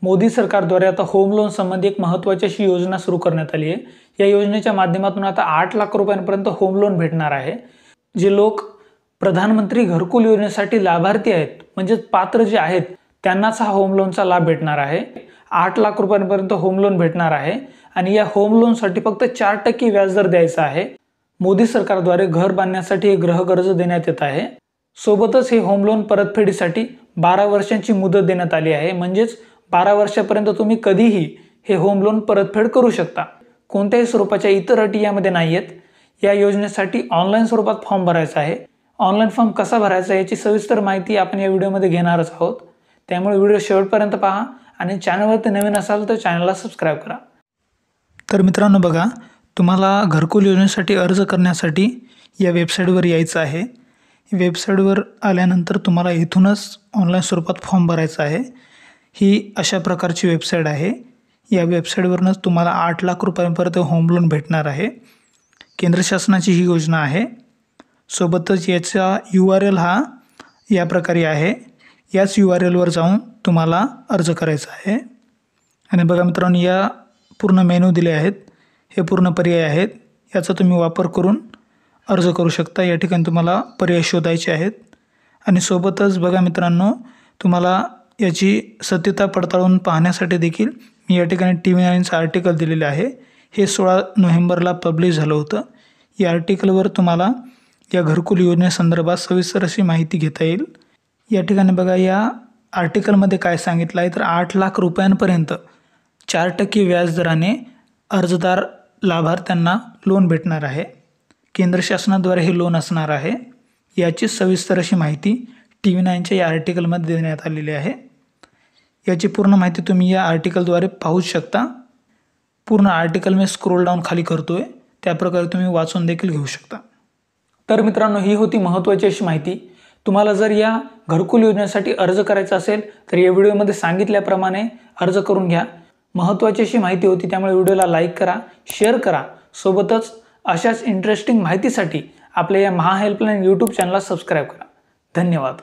मोदी सरकारद्वारे आता home loan संबंधी एक महत्त्वाची अशी योजना सुरू करण्यात आली आहे। या योजनेच्या माध्यमातून आता 8 लाख रुपयांपर्यंत होम लोन भेटणार आहे। जे लोक प्रधानमंत्री घरकुल योजनेसाठी लाभार्थी आहेत म्हणजे पात्र जे आहेत त्यांनाच हा होम लोनचा लाभ भेटणार आहे। 8 लाख रुपयांपर्यंत होम लोन भेटणार आहे आणि या होम लोनसाठी फक्त 4% व्याजदर द्यायचा आहे। मोदी सरकारद्वारे घर बांधण्यासाठी गृह कर्ज देण्यात येत आहे। सोबतच हे होम लोन परतफेडीसाठी 12 वर्षांची मुदत देण्यात आली आहे। म्हणजेच 12 वर्षापर्यंत तुम्ही कधीही हे होम लोन परतफेड करू शकता। कोणत्याही स्वरूपाच्या इतर अटी यामध्ये नाहीयेत। या योजनेसाठी ऑनलाईन स्वरूपात फॉर्म भरायचा आहे। ऑनलाईन फॉर्म कसा भरायचा याची सविस्तर माहिती आपण या व्हिडिओमध्ये घेणारच आहोत। त्यामुळे व्हिडिओ शेवटपर्यंत पहा आणि चॅनलवरती नवीन असाल तर चॅनलला सबस्क्राइब करा। तर मित्रांनो बघा, तुम्हाला घरकुल योजनेसाठी अर्ज करण्यासाठी या वेबसाईटवर यायचं आहे। वेबसाईटवर आल्यानंतर तुम्हाला इथूनच ऑनलाईन स्वरूपात फॉर्म भरायचा आहे। ही अशा प्रकारची वेबसाईट आहे। या वेबसाईटवरूनच तुम्हाला 8 लाख रुपयांपर्यंत होम लोन भेटणार आहे। केंद्र शासनाची ही योजना आहे। सोबतच याचा URL हा या प्रकारे आहे। याच URLवर जाऊन तुम्हाला अर्ज करायचा आहे। आणि बघा मित्रांनो, या पूर्ण मेनू दिले आहेत। हे पूर्ण पर्याय आहेत। याचा तुम्ही वापर करून अर्ज करू शकता। या ठिकाणी तुम्हाला पर्याय शोधायचे आहेत। आणि सोबतच बघा मित्रांनो, तुम्हाला याची सत्यता पडताळून पाहण्यासाठी देखील मी या ठिकाणी TV9चं आर्टिकल दिलेलं आहे। हे 16 नोव्हेंबरला पब्लिश झालं होतं। या आर्टिकलवर तुम्हाला या घरकुल योजनेसंदर्भात सविस्तर अशी माहिती घेता येईल। या ठिकाणी बघा, या आर्टिकलमध्ये काय सांगितलं आहे तर 8 लाख रुपयांपर्यंत 4% व्याजदराने अर्जदार लाभार्थ्यांना लोन भेटणार आहे। केंद्र शासनाद्वारे हे लोन असणार आहे। याची सविस्तर अशी माहिती TV9च्या या आर्टिकलमध्ये देण्यात आलेली आहे। याची पूर्ण माहिती तुम्ही या आर्टिकलद्वारे पाहू शकता। पूर्ण आर्टिकल मी स्क्रोल डाऊन खाली करतोय, त्याप्रकारे तुम्ही वाचून देखील घेऊ शकता। तर मित्रांनो, ही होती महत्त्वाची अशी माहिती। तुम्हाला जर या घरकुल योजनेसाठी अर्ज करायचा असेल तर या व्हिडिओमध्ये सांगितल्याप्रमाणे अर्ज करून घ्या। महत्त्वाची अशी माहिती होती, त्यामुळे व्हिडिओला लाईक करा, शेअर करा। सोबतच अशाच इंटरेस्टिंग माहितीसाठी आपल्या या महा हेल्पलाईन YouTube चॅनलला सबस्क्राइब करा। धन्यवाद।